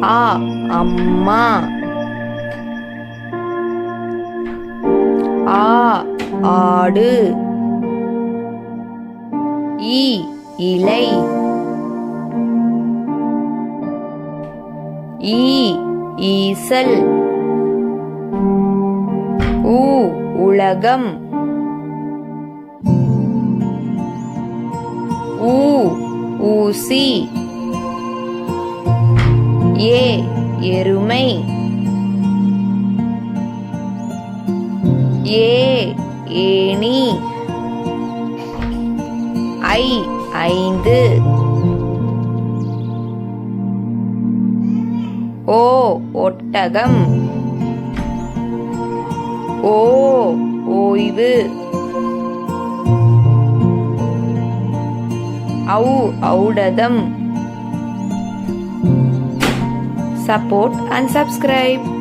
ஆ அம்மா. ஆ ஆடு. இ இலை. ஈ ஈசல். ஊ உலகம். ஊ ஊசி. ஏ எருமை. ஏ ஏணி. ஐ ஐந்து. ஓ ஒட்டகம். ஓ ஓய்வு. ஔ ஔடதம். Support and subscribe.